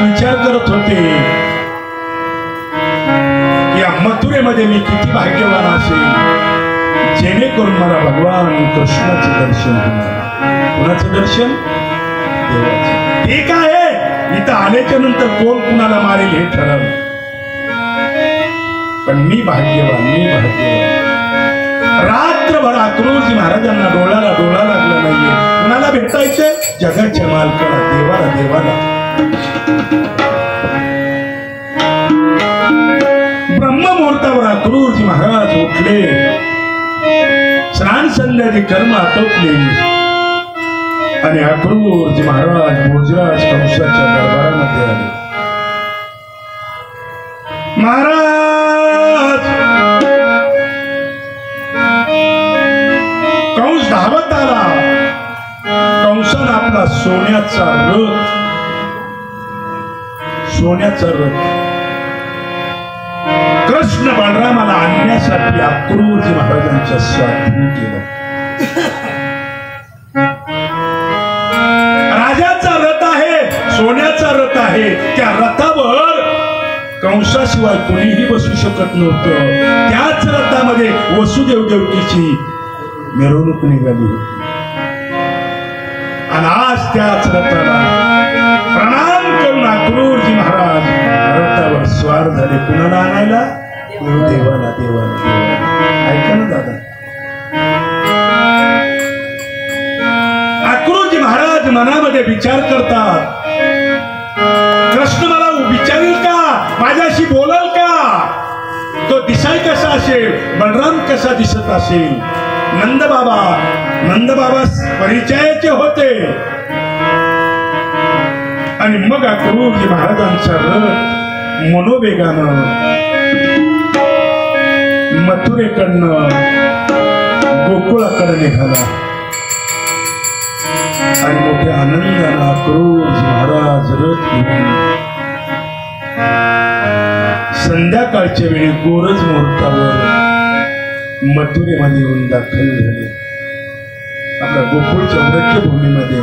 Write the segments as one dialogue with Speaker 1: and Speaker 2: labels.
Speaker 1: विचार करत होते या मथुरेमध्ये मी किती भाग्यवान असेल जेणेकरून मला भगवान कृष्णाचं दर्शन होणार. कुणाचं दर्शन? देवाचं. ठीक आहे, इथं आल्याच्या नंतर कोण कुणाला मारेल हे ठरवलं, पण मी भाग्यवान. रात्रभर अक्रूरजी महाराजांना डोळा लागला नाहीये. कुणाला भेटायचं? जगाच्या मालकाला, देवाला. ब्रह्ममुहूर्तावर अक्रूरजी महाराज उठले, स्नान संध्याची कर्म आटोपली आणि अक्रूरजी महाराज भोजराज कंसाच्या दरबारामध्ये आले. महाराज, कंस धावत आला. कंसानं आपला सोन्याचा रथ कृष्ण बलरामाला आणण्यासाठी अक्रूरजी महाराजांच्या स्वाधीन केलं. राजाचा रथ आहे, सोन्याचा रथ आहे. त्या रथावर कंसाशिवाय कोणीही बसू शकत नव्हतं. त्याच रथामध्ये वसुदेव देवकीची मिरवणूक निघाली होती आणि आज त्याच रथाला प्रणाम करून अक्रूरजी महाराज रथावर स्वार झाले. कुणाला आणायला? देवाला. ऐका ना दादा, अक्रूरजी महाराज मनामध्ये विचार करतात, कृष्ण मला विचारेल का? माझ्याशी बोलाल का? तो दिसाय कसा असेल? बलराम कसा दिसत असेल? नंद बाबा परिचयाचे होते. आणि मग अक्रूरजी महाराजांचा रथ मनोवेगानं मथुरेकडनं गोकुळाकडे निघाला आणि मोठ्या आनंदानं अक्रूरजी महाराज रथ घेऊन संध्याकाळच्या वेळी गोरज मुहूर्तावर मथुरेमध्ये येऊन दाखल झाले. आपल्या गोकुळच्या वृक्षभूमीमध्ये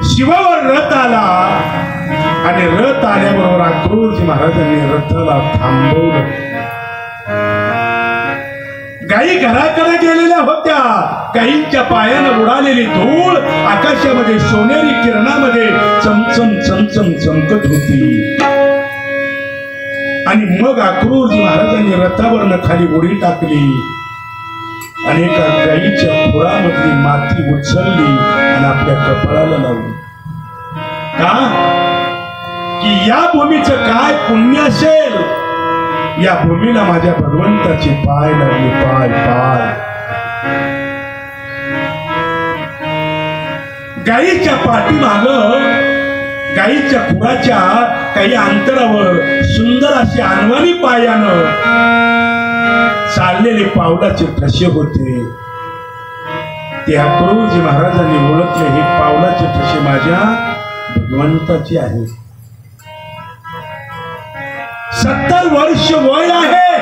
Speaker 1: शिवावर रथ आला आणि रथ आल्याबरोबर अक्रूरजी महाराजांनी रथाला थांबवलं. गायी घराकडे गेलेल्या होत्या. गायींच्या पायानं उडालेली धूळ आकाशामध्ये सोनेरी किरणामध्ये चमचम चमकत होती. आणि मग अक्रूरजी महाराजांनी रथावरनं खाली उडी टाकली आणि एका गायीच्या खुरामधली माती उचलली आणि आपल्या कपाळाला लावली. का? की या भूमीचं काय पुण्य असेल, या भूमीला माझ्या भगवंताचे पाय लागले. पाय गायीच्या पाठीमाग गायीच्या खुराच्या काही अंतरावर सुंदर असे अनवाणी पायानं चाललेले पावलाचे ठसे होते. ते अक्रूरजी महाराजांनी ओळखले, हे पावलाचे ठसे माझ्या भगवंताचे आहेत. 70 वर्ष वय आहे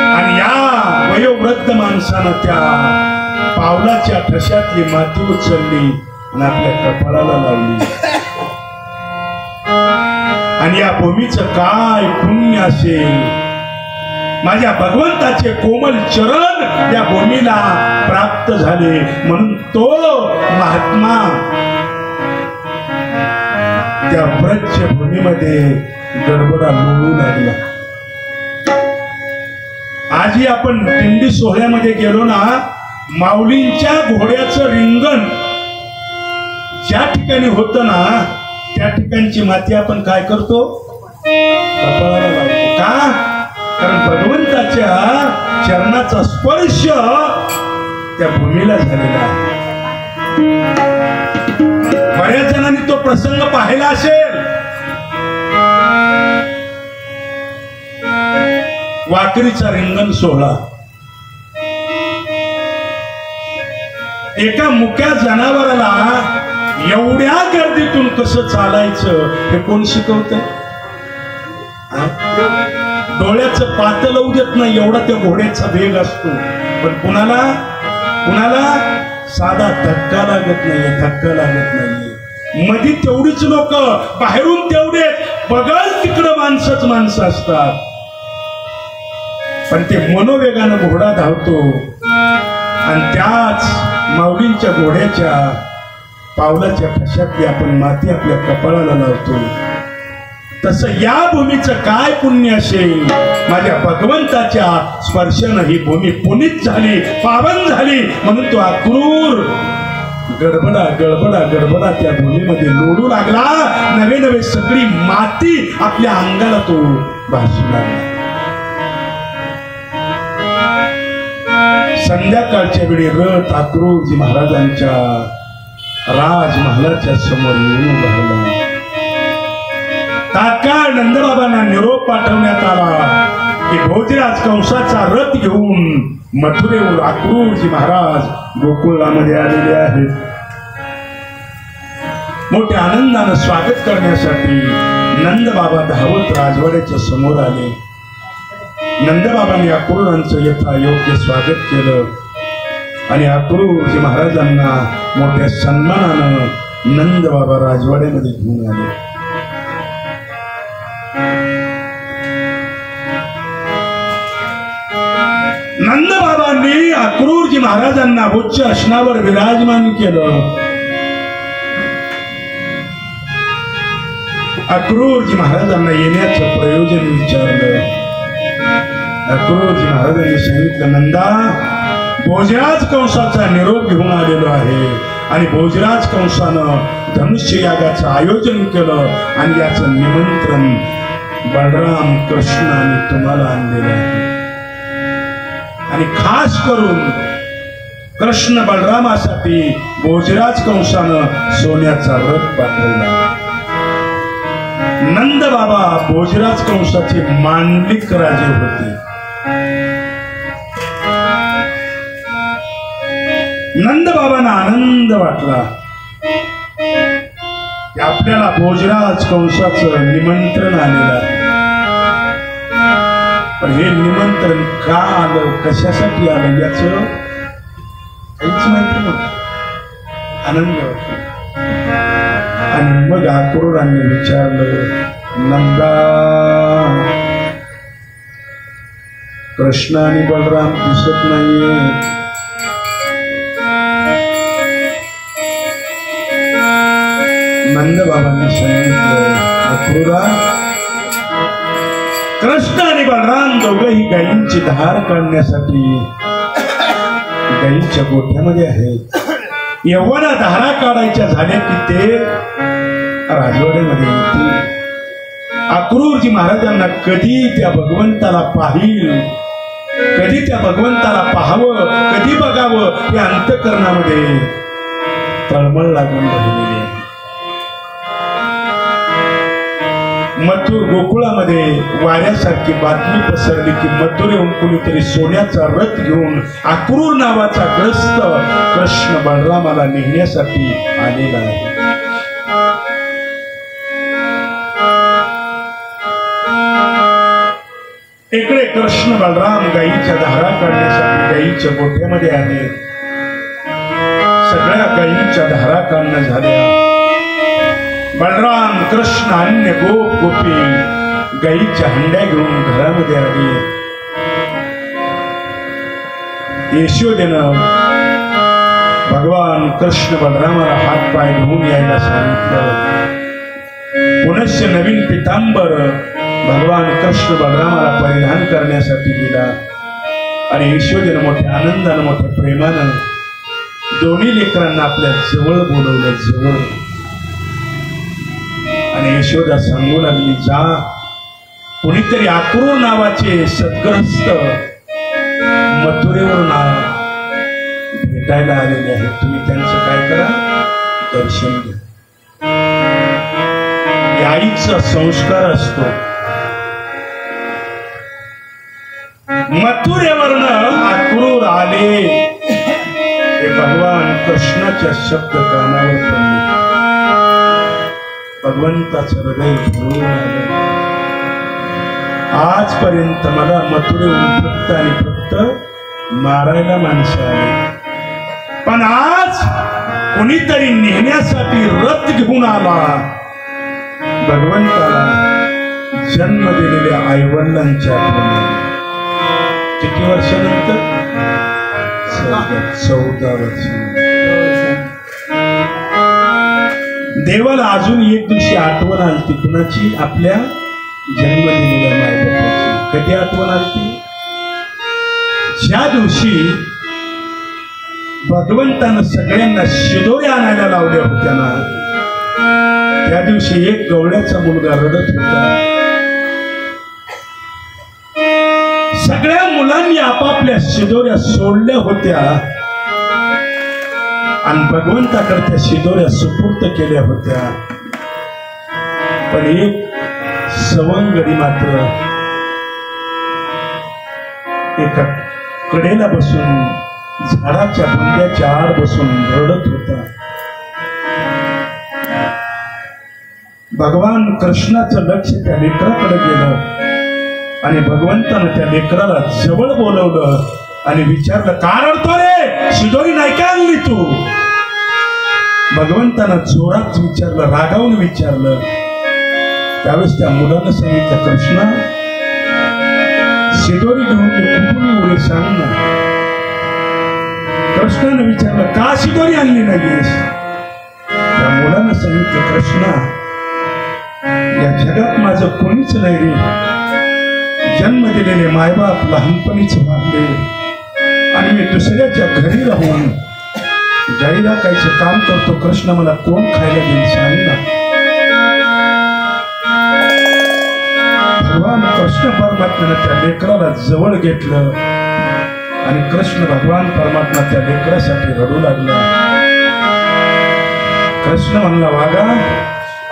Speaker 1: आणि या वयोवृद्ध माणसानं त्या पावलाच्या ठशातली माती उचलली आणि आपल्या कपाळाला लावली. आणि या भूमीचं काय पुण्य असेल, माझ्या भगवंताचे कोमल चरण या भूमीला प्राप्त झाले. म्हणून तो महात्मा त्या ब्रज भूमीमध्ये गडबडा लोळू लागला. आजही आपण दिंडी सोहळ्यामध्ये गेलो ना, माऊलींच्या घोड्याचं रिंगण ज्या ठिकाणी होतं ना, त्या ठिकाणची माती आपण काय करतो? कपाळाला लावतो. का? कारण भगवंताच्या चरणाचा स्पर्श त्या भूमीला झालेला आहे. बऱ्याच जणांनी तो प्रसंग पाहिला असेल. वाकरीचा रिंगण सोहळा. एका मुक्या जनावराला एवढ्या गर्दीतून कसं चालायचं हे कोण शिकवतं? डोळ्याचं पात लावू देत नाही एवढा त्या घोड्याचा वेग असतो. पण कुणाला साधा धक्का लागत नाहीये, धक्का लागत नाहीये. मध्ये तेवढीच लोक, बाहेरून तेवढेच, बघाल तिकडं माणसंच माणसं असतात. पण ते मनोवेगानं घोडा धावतो आणि त्याच माऊलींच्या घोड्याच्या पावलाच्या ठशातली आपण माती आपल्या कपाळाला लावतो. तसं या भूमीचं काय पुण्य असेल, माझ्या भगवंताच्या स्पर्शानं ही भूमी पुनीत झाली, पावन झाली, म्हणून तो अक्रूर गडबडा गडबडा गडबडा त्या भूमीमध्ये लोडू लागला. नवे नवे सगळी माती आपल्या अंगाला तो भासू लागला. संध्याकाळच्या वेळी रथ अक्रूरजी महाराजांच्या राजमहालाच्या समोर येऊन उभारला. तात्काळ नंदबाबांना निरोप पाठवण्यात आला की भोजराज कंसाचा रथ घेऊन मथुरेवर अक्रूरजी महाराज गोकुळामध्ये आलेले आहेत. मोठ्या आनंदानं स्वागत करण्यासाठी नंदबाबा धावत राजवाड्याच्या समोर आले. नंदबाबांनी अक्रूरांचं यथायोग्य स्वागत केलं आणि अक्रूरजी महाराजांना मोठ्या सन्मानानं नंदबाबा राजवाड्यामध्ये घेऊन आले. नंदबाबांनी अक्रूरजी महाराजांना उच्च आसनावर विराजमान केलं. अक्रूरजी महाराजांना येण्याचं प्रयोजन विचारलं. अक्रूरजी महाराजांनी सांगितलं, नंदा, भोजराज कंसाचा निरोप घेऊन आलेलो आहे आणि भोजराज कंसानं धनुष्य यागाचं आयोजन केलं आणि याचं निमंत्रण बलराम कृष्णाने तुम्हाला आणलेलं आहे. आणि खास करून कृष्ण बलरामासाठी भोजराज कंसानं सोन्याचा रथ पाठवला. नंद बाबा भोजराज कंसाचे मांडलिक राजे होते. नंद बाबांना आनंद वाटला की आपल्याला भोजराज कंसाचं निमंत्रण आलेलं आहे. पण हे निमंत्रण का आलं, कशासाठी आलं याचं काहीच माहिती नव्हतं. आनंद वाटला. आणि मग अक्रूरांनी विचारलं, नंदा, कृष्ण आणि बलराम दिसत नाहीये. नंदबाबांनी सांगितलं, अक्रूरा, कृष्ण आणि बलराम दोघंही गायींची धार काढण्यासाठी गायींच्या गोठ्यामध्ये आहेत. एवढ्या धारा काढायच्या झाल्या की ते राजवाड्यामध्ये येतील. अक्रूरजी महाराजांना कधी त्या भगवंताला पाहिल, कधी त्या भगवंताला पाहावं, कधी बघावं, हे अंतःकरणामध्ये तळमळ लागून राहिलेली आहे. गोकुळामध्ये वाऱ्यासारखी बातमी पसरली की मथुरेहून कुणीतरी सोन्याचा रथ घेऊन अक्रूर नावाचा ग्रस्त कृष्ण बलरामाला नेण्यासाठी आलेला आहे. इकडे कृष्ण बलराम गायीच्या धारा काढण्यासाठी गायीच्या गोठ्यामध्ये आले. सगळ्या गायींच्या धारा काढणं झाल्या. बलराम, कृष्ण, अन्य गोप गोपी गायीच्या हंड्या घेऊन घरामध्ये आली. यशोदेनं भगवान कृष्ण बलरामाला हात पाय धुवून यायला सांगितलं. पुनश्च नवीन पितांबर भगवान कृष्ण बलरामाला परिधान करण्यासाठी दिला. आणि यशोदेनं मोठ्या आनंदानं, मोठ्या प्रेमानं दोन्ही लेकरांना आपल्या जवळ बोलवलं, जवळ. आणि यशोदा सांगू लागली, जा, कुणीतरी अक्रूर नावाचे सद्ग्रस्त मथुरेवरून भेटायला आलेले आहेत. तुम्ही त्यांचं काय करा, दर्शन घ्या. आईचा संस्कार असतो. मथुरेवरून अक्रूर आले, हे भगवान कृष्णाच्या शब्द कानावर पडले. भगवंताचं हृदय भरून आलं. आजपर्यंत मला मथुरेहून फक्त आणि फक्त मारायला माणसं आली, पण आज कोणीतरी नेण्यासाठी रथ घेऊन आला. भगवंताला जन्म दिलेल्या आईवडिलांच्या आठवणी. किती वर्षानंतर? 14 वर्ष. देवाला अजून एक दिवशी आठवण आलती. कुणाची? आपल्या जन्म दिलेल्या मायबापाची. कधी आठवण आलती? ज्या दिवशी भगवंतानं सगळ्यांना शिदोऱ्या आणायला लावल्या होत्या ना, त्या दिवशी एक गवळ्याचा मुलगा रडत होता. सगळ्या मुलांनी आपापल्या शिदोऱ्या सोडल्या होत्या आणि भगवंताकडे त्या शिदोऱ्या सुपूर्त केल्या होत्या. पण एक सवंगडी मात्र एका कडेला बसून, झाडाच्या बुंद्याच्या आड बसून रडत होता. भगवान कृष्णाचं लक्ष त्या लेकराकडे गेलं आणि भगवंतानं त्या लेकराला जवळ बोलवलं आणि विचारलं, का रडतो रे? शिदोरी नाही का आणली तू? भगवंतानं जोरात विचारलं, रागावून विचारलं. त्यावेळेस त्या मुलानं सांगितलं, कृष्णा, शिदोरी घेऊन कुठून उडे सांग ना. कृष्णाने विचारलं, का शिदोरी आणली नाहीस? त्या मुलानं सांगितलं, कृष्णा, या जगात माझं कोणीच नाही रे. जन्म दिलेले मायबाप लहानपणीच वारले आणि मी दुसऱ्याच्या घरी राहून गाई राखायचं काम करतो. कृष्ण, मला कोण खायला देईल सांग ना. भगवान कृष्ण परमात्म्याने त्या लेकराला जवळ घेतलं आणि कृष्ण भगवान परमात्मा त्या लेकरासाठी रडू लागला. कृष्ण म्हणला, वागा,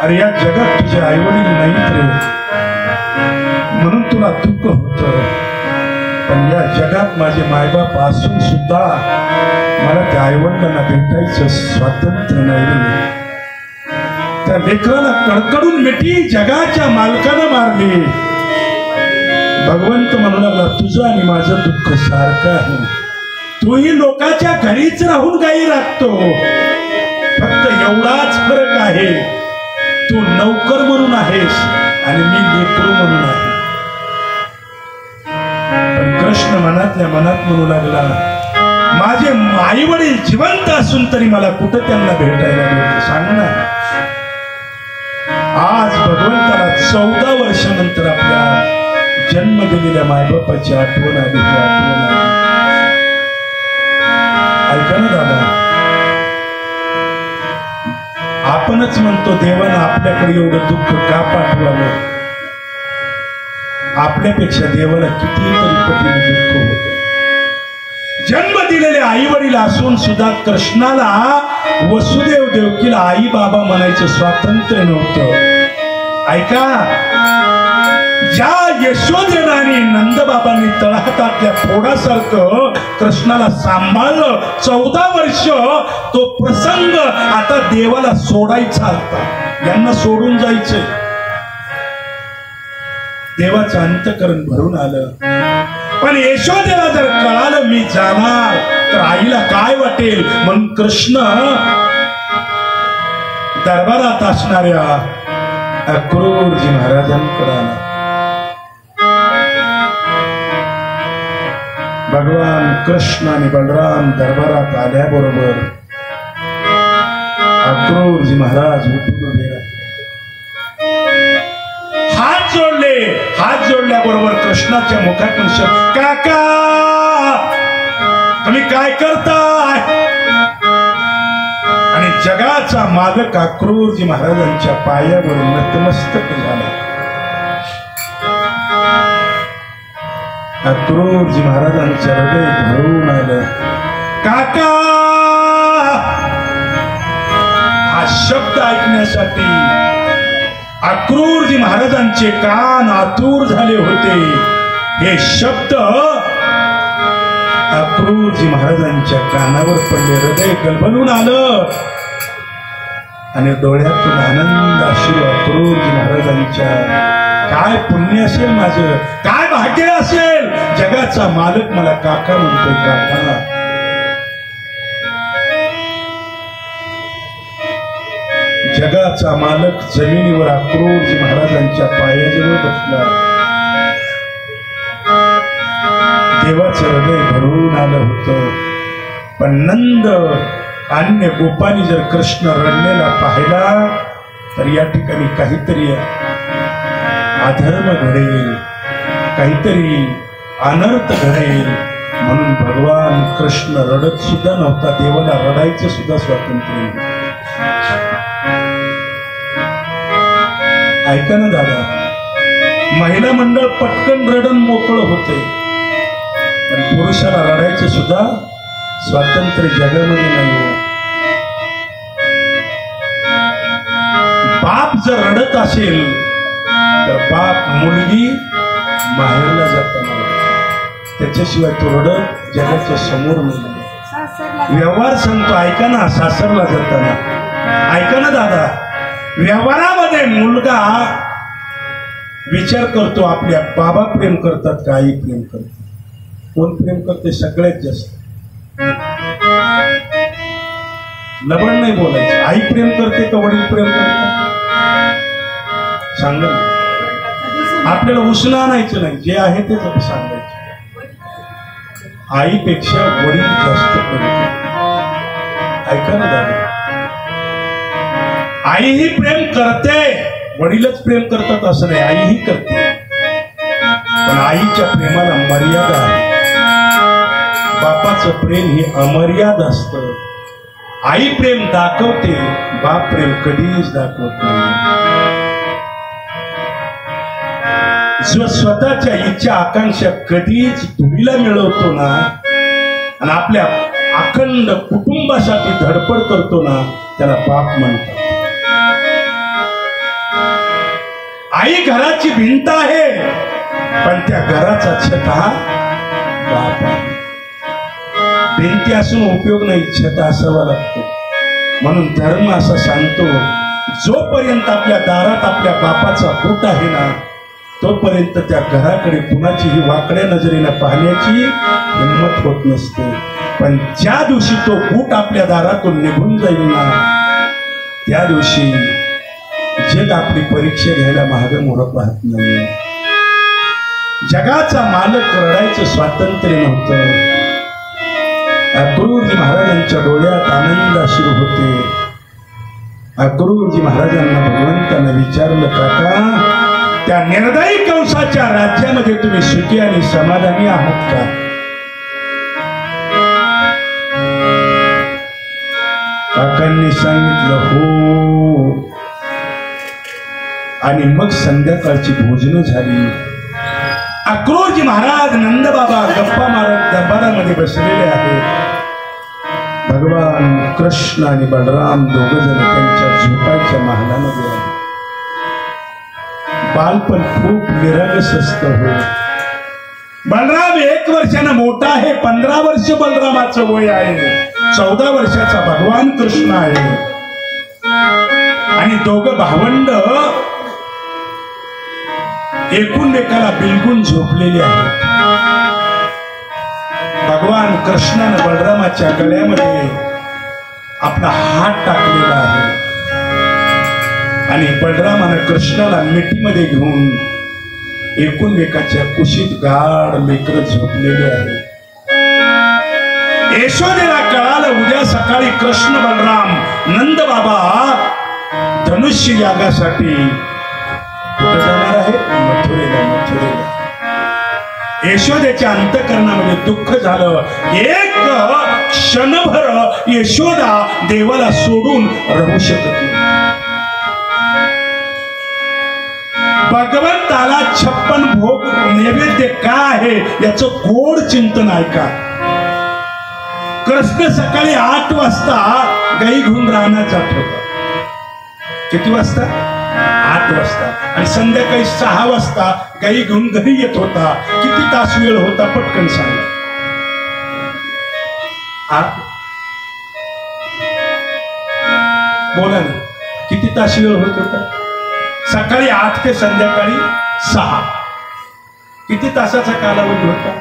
Speaker 1: अरे या जगात तुझे आईवडील नाहीत रे, म्हणून तुला दुःख होत. पण या जगात माझे मायबाप असून सुद्धा मला त्या आईवडिलांना भेटायचं स्वातंत्र्य नाही. त्या लेकराला कडकडून मिठी जगाच्या मालकानं मारली. भगवंत म्हणू लागला, तुझं आणि माझं दुःख सारखं आहे. तूही लोकांच्या घरीच राहून गाई राखतो, फक्त एवढाच फरक आहे, तू नौकर म्हणून आहेस आणि मी लेकरू म्हणून आहे. पण कृष्ण मनातल्या मनात म्हणू लागला, माझे आई वडील जिवंत असून तरी मला कुठं त्यांना भेटायला भेट सांग ना. आज भगवंताला 14 वर्षानंतर आपल्या जन्म दिलेल्या मायबापाची आठवण आली. ऐका ना दादा, आपणच म्हणतो देवानं आपल्याकडे एवढं दुःख का पाठवावं. आपल्यापेक्षा देवाला कितीतरी पटीने दुःख होत. जन्म दिलेले आई वडील असून सुद्धा कृष्णाला वसुदेव देवकीला आई बाबा म्हणायचं स्वातंत्र्य नव्हतं. ऐका, ज्या यशोदेना आणि नंदबाबांनी तळहातातल्या फोडासारखं कृष्णाला सांभाळलं 14 वर्ष, तो प्रसंग आता देवाला सोडायचा होता. यांना सोडून जायचंय. देवाचं अंतःकरण भरून आलं. पण यशोदेला जर कळालं मी जाणार तर आईला काय वाटेल, म्हणून कृष्ण दरबारात असणाऱ्या अक्रूरजी महाराजांकडे आला. भगवान कृष्ण आणि बलराम दरबारात आल्याबरोबर अक्रूरजी महाराज उठून उभे राहिले. हात जोडले. हात जोडल्याबरोबर कृष्णाच्या मुखातून शब्द, काका तुम्ही काय करताय? आणि जगाचा मालक अक्रूरजी महाराजांच्या पायावर नतमस्तक झाला. अक्रूरजी महाराजांचं हृदय भरून आलं. काका, हा शब्द ऐकण्यासाठी अक्रूरजी महाराजांचे कान आतुर झाले होते. हे शब्द अक्रूरजी महाराजांच्या कानावर पडले. हृदय गलबलून आलं आणि डोळ्यातून आनंद अश्रू अक्रूरजी महाराजांच्या. काय पुण्य असेल माझं, काय भाग्य असेल, जगाचा मालक मला काका म्हणतोय. काका, जगाचा मालक जमिनीवर अक्रोरजी महाराजांच्या पायाजवळ बसला. देवाचं हृदय भरून आलं होतं. पण नंद अन्य गोपानी जर कृष्ण रडलेला पाहिला तर या ठिकाणी काहीतरी अधर्म घडेल, काहीतरी अनर्थ घडेल. म्हणून भगवान कृष्ण रडत सुद्धा नव्हता. देवाला रडायचं सुद्धा स्वातंत्र्य. ऐका ना दादा, महिला मंडळ पटकन रडन मोकळं होते, पण पुरुषाला रडायचं सुद्धा स्वातंत्र्य जगामध्ये नाही. बाप जर रडत असेल तर बाप मुलगी माहेरला जाताना त्याच्याशिवाय तो रडत जगाच्या समोर नाही. व्यवहार सांगतो ऐका ना, सासरला जाताना ऐका ना दादा, व्यवहारामध्ये मुलगा विचार करतो आपल्या बाबा प्रेम करतात का आई प्रेम करते. कोण प्रेम करते सगळ्यात जास्त? लबड नाही बोलायचं. आई प्रेम करते का वडील प्रेम करतात? सांगा. आपल्याला उसणं आणायचं नाही, जे आहे तेच सांगायचं. आईपेक्षा वडील जास्त प्रेम. ऐका ना दादा, आईही प्रेम करते, वडीलच प्रेम करतात असं नाही, आईही करते. पण आईच्या प्रेमाला मर्यादा आहे. बापाचं प्रेम हे अमर्याद असतं. आई प्रेम दाखवते, बाप प्रेम कधीच दाखवत नाही. जो स्वतःच्या इच्छा आकांक्षा कधीच धुळीला मिळवतो ना आणि आपल्या अखंड कुटुंबासाठी धडपड करतो ना, त्याला बाप म्हणतात. आई घराची भिंत आहे, पण त्या घराचा छत हा बाप आहे. भिंती असून उपयोग नाही, छत असावा लागतो. म्हणून धर्म असा सांगतो, जोपर्यंत आपल्या दारात आपल्या बापाचा बूट आहे ना, तोपर्यंत त्या घराकडे कुणाचीही वाकड्या नजरेनं पाहण्याची हिंमत होत नसते. पण ज्या दिवशी तो बूट आपल्या दारातून निघून जाईल ना, त्या दिवशी जग आपली परीक्षा घ्यायला मागं मोहर पाहत नाही. जगाचा मालक रडायचं स्वातंत्र्य नव्हतं. अक्रूरजी महाराजांच्या डोळ्यात आनंद अश्रू होते. अक्रूरजी महाराजांना भगवंतानं विचारलं, काका त्या निर्दयी कंसाच्या राज्यामध्ये तुम्ही सुखी आणि समाधानी आहात का? काकांनी सांगितलं हो. आणि मग संध्याकाळची भोजनं झाली. अक्रूरजी महाराज नंदबाबा गप्पा मारत दरबारामध्ये बसलेले आहेत. भगवान कृष्ण आणि बलराम दोघ जण त्यांच्या झोपायच्या महालामध्ये आहेत. बालपण खूप निरागस असतं हो. बलराम 1 वर्षानं मोठा आहे. 15 वर्ष बलरामाचं वय आहे. 14 वर्षाचा भगवान कृष्ण आहे. आणि दोघं भावंड एकूण-एकाला बिलगून झोपलेले आहेत. भगवान कृष्णानं बलरामाच्या गळ्यामध्ये आपला हात टाकलेला आहे आणि बलरामानं कृष्णाला मिठीमध्ये घेऊन एकूण-एकाच्या कुशीत गाढ लेकरं झोपलेले आहे. यशोदेला कळालं उद्या सकाळी कृष्ण बलराम नंद बाबा धनुष्य यागासाठी कुठं जाणार आहे? मथुरेला. यशोदेच्या अंतःकरणामध्ये दुःख झालं. एक क्षणभर यशोदा देवाला सोडून राहू शकत नाही. भगवंताला 56 भोग नैवेद्य काय आहे याचं गोड चिंतन ऐका. कृष्ण सकाळी 8 वाजता गाई घेऊन राहण्यात जात होता. किती वाजता? 8 वाजता. आणि संध्याकाळी 6 वाजता गाई घेऊन घरी येत होता. किती तास वेळ होता पटकन सांगा. बोला ना, किती तास वेळ होत होता? सकाळी 8 ते संध्याकाळी 6. किती तासाचा कालावधी होता?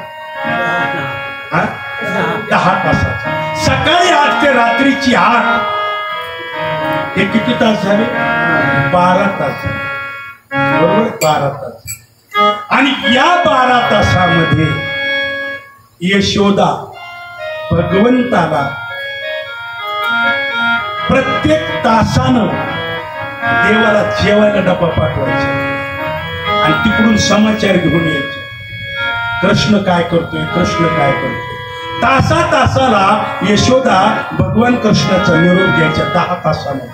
Speaker 1: 10 तासाचा. सकाळी 8 ते रात्रीची 8. हे किती तास झाले? 12 तास झाले, बरोबर? 12 तास. आणि या 12 तासामध्ये यशोदा भगवंताला प्रत्येक तासानं देवाला जेवायला डबा पाठवायचा आणि तिकडून समाचार घेऊन यायचे, कृष्ण काय करतोय, कृष्ण काय करतोय. तासाला यशोदा भगवान कृष्णाचा निरोप घ्यायचा 10 तासामध्ये.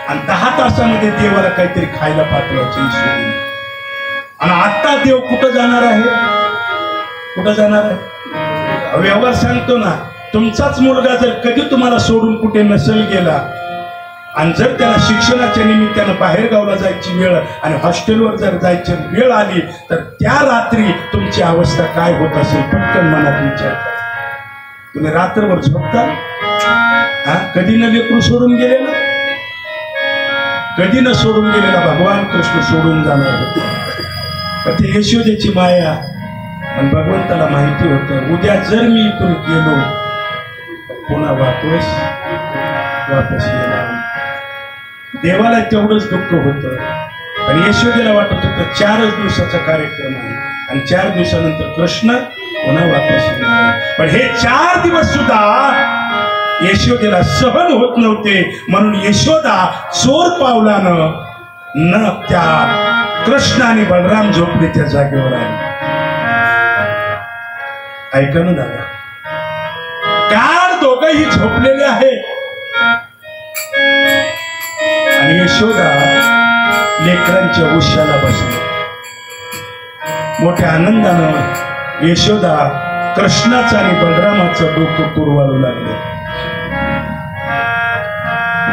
Speaker 1: आणि 10 तासामध्ये देवाला काहीतरी खायला पाठवायचं यशोदेने. आणि आता देव कुठं जाणार आहे? कुठं जाणार आहे? व्यवहार सांगतो ना, तुमचाच मुलगा जर कधी तुम्हाला सोडून कुठे नसेल गेला आणि जर त्याला शिक्षणाच्या निमित्तानं बाहेर गावला जायची वेळ आणि हॉस्टेलवर जर जायची वेळ आली तर त्या रात्री तुमची अवस्था काय होत असेल? पटकन मनात विचार करा. तुम्ही रात्रभर झोपता? कधी न लेकरू सोडून गेलेलं, कधी न सोडून गेलेला भगवान कृष्ण सोडून जाणार होते. ते यशोदेची माया. आणि भगवंताला माहिती होतं उद्या जर मी इथून गेलो पुन्हा वापस येणार. देवाला तेवढंच दुःख होतं आणि यशोदेला वाटत होतं 4 दिवसाचा कार्यक्रम आहे आणि 4 दिवसानंतर कृष्ण पुन्हा वापस येणार. पण हे 4 दिवस सुद्धा यशोदेला सहन होत नव्हते. म्हणून यशोदा चोर पावलानं न त्या कृष्ण आणि बलराम झोपले त्या जागेवर आले. ऐका ना दादा, कार दोघंही झोपलेले आहेत आणि यशोदा लेकरांच्या उशाला बसली. मोठ्या आनंदानं यशोदा कृष्णाचं आणि बलरामाचं डोकं कुरवाळू लागले.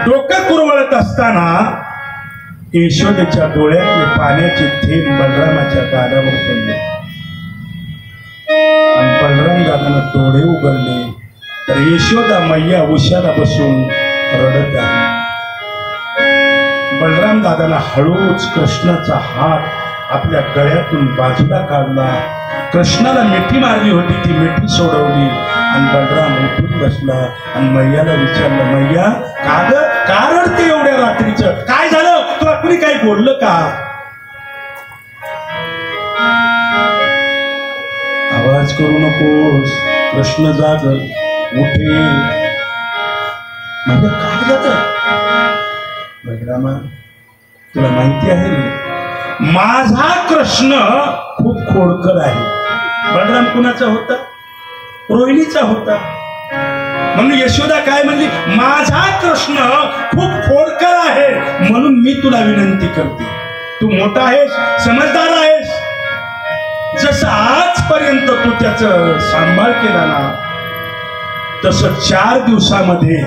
Speaker 1: डोकं कुरवळत असताना यशोदेच्या डोळ्यातले पाण्याचे थेंब बलरामाच्या गालावर पडले आणि बलराम दादानं डोळे उघडले तर यशोदा मैया उशाला बसून रडत आहे. बलराम दादाला हळूच कृष्णाचा हात आपल्या गळ्यातून बाजूला काढला. कृष्णाला मिठी मारली होती, ती मिठी सोडवली आणि बलराम उठून बसला आणि मैयाला विचारलं, मैया का रडते एवढ्या रात्रीचं? काय झालं? तुला कुणी काही बोललं का? आवाज करू नकोस, कृष्ण जागल, उठे. म्हणजे काय झालं? बलरामा तुला माहिती आहे ना, माझा कृष्ण खूप खोडकर आहे. बलराम कुणाचा होता? रोहिणीचा होता. म्हणून यशोदा काय म्हणली, माझा कृष्ण खूप खोडकर आहे म्हणून मी तुला विनंती करते, तू मोठा आहेस, समजदार आहेस, जसं आजपर्यंत तू त्याचं सांभाळ केला ना तसं 4 दिवसामध्ये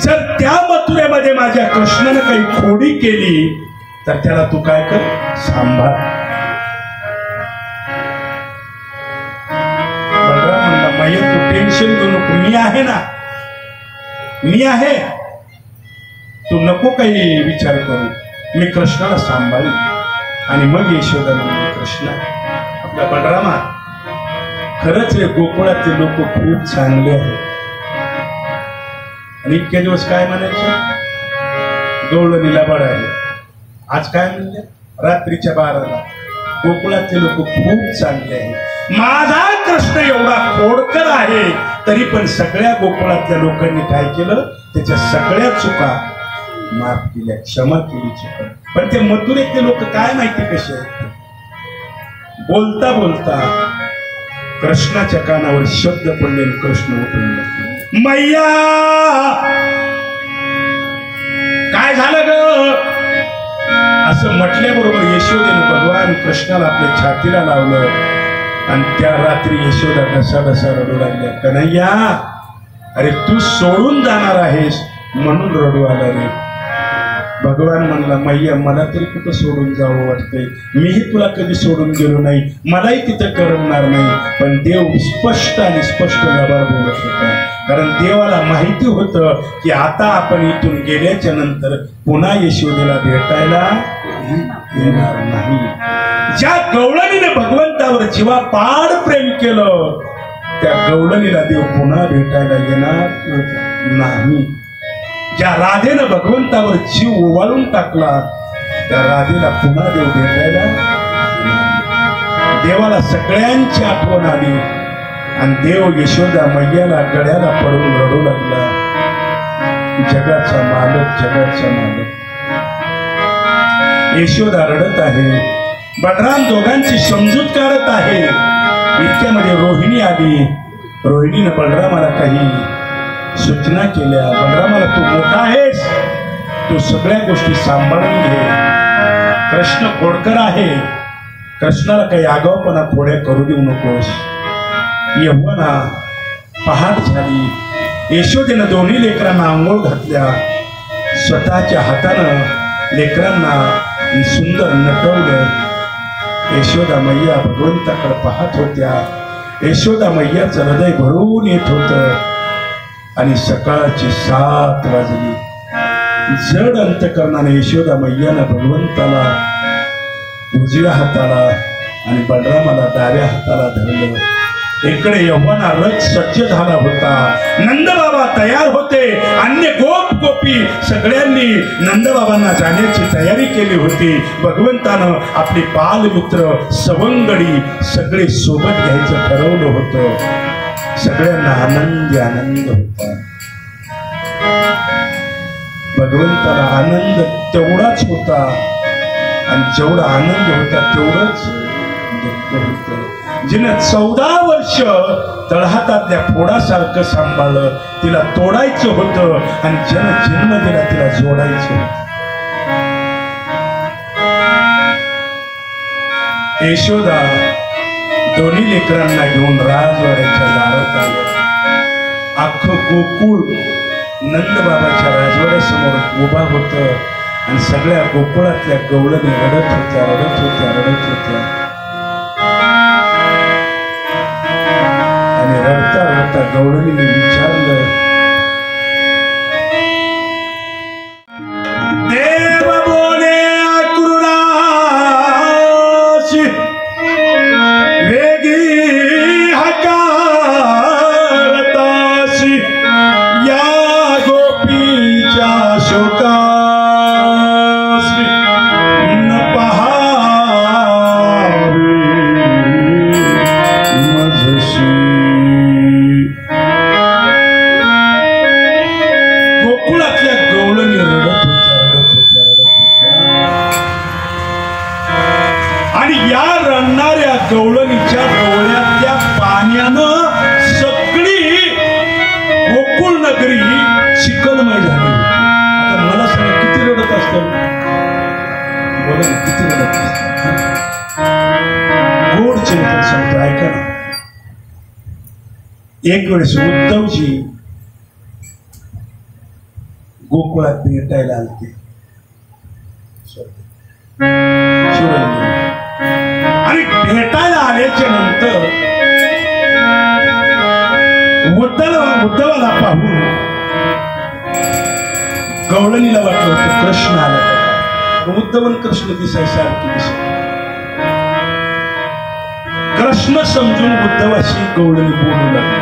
Speaker 1: जर त्या मथुरेमध्ये माझ्या कृष्णाने काही खोडी केली तर त्याला तू काय कर, सांभाळ. बलराम म्हणला, मैया तू टेन्शन घेऊ नको, मी आहे ना, मी आहे, तू नको काही विचार करू, मी कृष्णाला सांभाळी. आणि मग यशोदा म्हणली, कृष्णा आपल्या बलरामा, खरंच रे गोकुळातले लोक खूप चांगले आहेत. आणि इतक्या दिवस काय म्हणायचं, गवळणीला बळाले. आज काय म्हणले, रात्रीच्या 12ला गोकुळातले लोक खूप चांगले आहेत. माझा कृष्ण एवढा खोडकर आहे तरी पण सगळ्या गोकुळातल्या लोकांनी काय केलं, त्याच्या सगळ्या चुका माफ केल्या, क्षमा केली चुका. पण ते मथुरेतले लोक काय माहिती कसे आहेत, बोलता बोलता कृष्णाच्या कानावर शब्द पडले, कृष्ण उठून बसले. मैया काय झालं ग असं म्हटल्याबरोबर यशोदेने भगवान कृष्णाला आपल्या छातीला लावलं आणि त्या रात्री यशोदा ढसा रडू लागल्या. कन्हैया अरे तू सोडून जाणार आहेस म्हणून रडू आला रे. भगवान म्हणला, मैया मला तरी कुठं सोडून जावं वाटतंय, मीही तुला कधी सोडून गेलो नाही, मलाही तिथं करणार नाही. पण देव स्पष्ट आणि स्पष्ट लबाड बोलत होता, कारण देवाला माहिती होतं की आता आपण इथून गेल्याच्या नंतर पुन्हा यशोदेला भेटायला येणार नाही. ज्या गवळणीने भगवंतावर जीवापाड प्रेम केलं त्या गवळणीला देव पुन्हा भेटायला येणार नाही. ज्या राधेनं भगवंतावर जीव ओवाळून टाकला त्या राधेला पुन्हा देव भेटायला देवाला सगळ्यांची आठवण आली आणि देव यशोदा मैयाला गळ्याला पडून रडू लागला, जगाचा मालक जगाचा मालक. यशोदा रडत आहे, बलराम दोघांची समजूत काढत आहे. इतक्यामध्ये रोहिणी आली. रोहिणीनं बलरामाला काही सूचना केल्या. बलरामाला तू मोठा आहेस, तू सगळ्या गोष्टी सांभाळून घे. कृष्ण खोडकर आहे, कृष्णाला काही आगाऊपणा थोड्या करू देऊ नकोस. यव्वना पहाट झाली. यशोदेनं दोन्ही लेकरांना आंघोळ घातल्या. स्वतःच्या हातानं लेकरांना सुंदर नटवलं. यशोदा मैया भगवंताकडे पाहत होत्या. यशोदा मैयाचं हृदय भरून येत होतं आणि सकाळची 7 वाजली. जड अंतकरणाने यशोदा मैयानं भगवंताला उजव्या हाताला आणि बलरामाला डाव्या हाताला धरलं. इकडे यव्वना रथ सज्ज झाला होता. नंदबाबा तयार होते. अन्य गोप गोपी सगळ्यांनी नंदबाबांना जाण्याची तयारी केली होती. भगवंतानं आपले बालमित्र सवंगडी सगळे सोबत घ्यायचं ठरवलं होतं. सगळ्यांना आनंद होता. भगवंताला आनंद तेवढाच होता आणि जेवढा आनंद होता तेवढंच जिनं 14 वर्ष तळहातातल्या फोडासारखं सांभाळलं. तिला तोडायचं होतं आणि ज्यानं जन्म दिला तिला जोडायचं होतं. यशोदा दोन्ही लेकरांना घेऊन राजवाड्याच्या दारात आल्या. अख्खं गोकुळ नंदबाबाच्या राजवाड्यासमोर उभा होतं आणि सगळ्या गोकुळातल्या गवळणी रडत होत्या. आणि रडता गवळणीने विचारलं, देव बोले आक्रोश वेगी हकारताशी या गोपीच्या शोकाशी न पहावे मजशी. गोकुळातल्या गवळणी रडत होत्या. आणि या रडणाऱ्या गवळणीच्या डोळ्यातल्या पाण्यानं सगळी गोकुळ नगरी चिखलमय झाली. आता मला सांगा किती रडत असतं, बोला किती रडत असतं. गोड चरित्र सांगतो ऐका ना. एक वेळेस उद्धवजी गोकुळात भेटायला आलते. आणि भेटायला आल्याच्या नंतर उद्धवाला पाहून गवळणीला वाटलं होतं कृष्ण आला. उद्धव कृष्ण दिसायसारखी दिसत. कृष्ण समजून उद्धवाशी गवळणी बोलू लागली.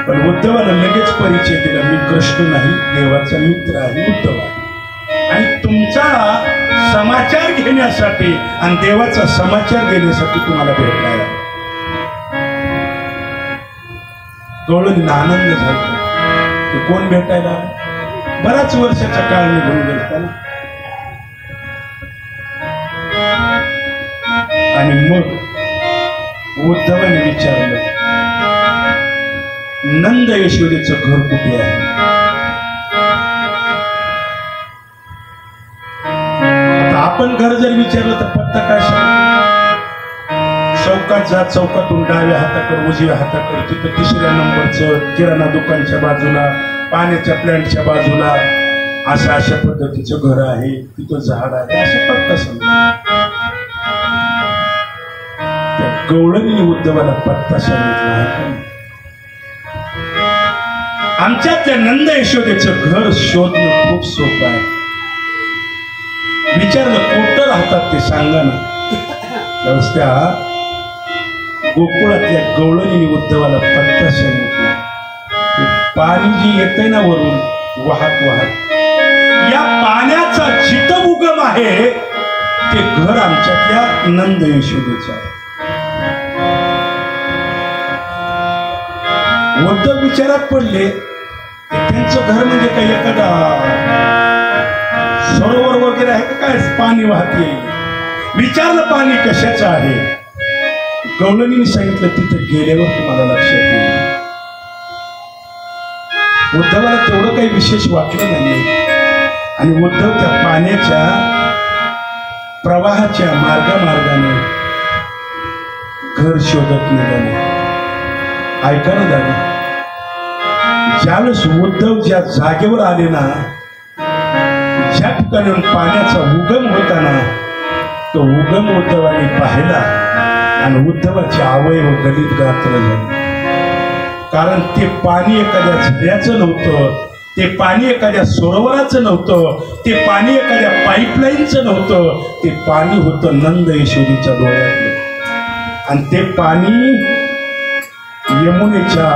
Speaker 1: पण उद्धवाला लगेच परिचय दिला, मी कृष्ण नाही, देवाचा मित्र आहे उद्धव आहे. आणि तुमचा समाचार घेण्यासाठी आणि देवाचा समाचार देण्यासाठी तुम्हाला भेटलाय. गवळणीला आनंद झाला. ते कोण भेटायला? बराच वर्षाचा काळ निघून गेला. आणि मग उद्धवाने विचारलं, नंद यशोदेचं घर कुठे आहे? आता आपण घर जर विचारलं तर पत्ता काय सांग? चौकात जा, चौकातून डाव्या हाताकडे उजव्या हाताकडे तिथं 3ऱ्या नंबरचं किराणा दुकानच्या बाजूला, पाण्याच्या प्लॅन्टच्या बाजूला अशा पद्धतीचं घर आहे, तिथं झाड आहे, असं पत्ता सांग. त्या गवळणीने उद्धवाला पत्ता सांगितला आहे. आमच्यातल्या नंद यशोदेचं घर शोधणं खूप सोपं आहे. विचारलं कुठं राहतात ते सांगा ना. त्या गोकुळातल्या गवळणीने उद्धवाला पत्ता सांगितला. पाणी जे येतंय ना वरून वाहत वाहत, या पाण्याचा जिथं उगम आहे ते घर आमच्यातल्या नंद यशोदेचं आहे. उद्धव विचारात पडले, त्यांचं घर म्हणजे काही एखादा सरोवर वगैरे आहे का, काय पाणी वाहते? विचारलं पाणी कशाचं आहे? गवळणीने सांगितलं तिथे गेल्यावर तुम्हाला लक्षात येईल. उद्धवाला तेवढं काही विशेष वाटलं नाही आणि उद्धव त्या पाण्याच्या प्रवाहाच्या मार्गाने घर शोधत निघाले. ऐका ना दादा, ज्यावेळेस उद्धव ज्या जागेवर आले ना, ज्या ठिकाणी पाण्याचा उगम होता ना, तो उगम उद्धवाने पाहिला आणि उद्धवाचे अवयव गलित गात्र झाले. कारण ते पाणी एखाद्या झऱ्याचं नव्हतं, ते पाणी एखाद्या सरोवराचं नव्हतं, ते पाणी एखाद्या पाईपलाईनचं नव्हतं, ते पाणी होतं नंद यशोदेच्या डोळ्यातलं. आणि ते पाणी यमुनेच्या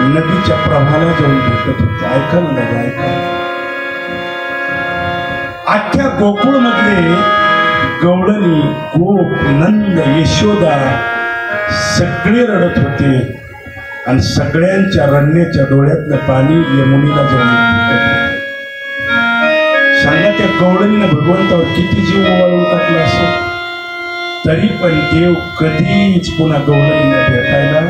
Speaker 1: नदीच्या प्रवाहाला जाऊन भेटत होतं. ऐका ना दादा, ऐका. अख्ख्या गोकुळ मधले गवळणी, गोप, नंद, यशोदा सगळे रडत होते आणि सगळ्यांच्या रडण्याच्या डोळ्यातलं पाणी यमुनेला जाऊन भेटत होतं. सांगा, त्या गवळणीनं भगवंतावर किती जीव ओवाळून टाकला असेल, तरी पण देव कधीच पुन्हा गवळणीला भेटायला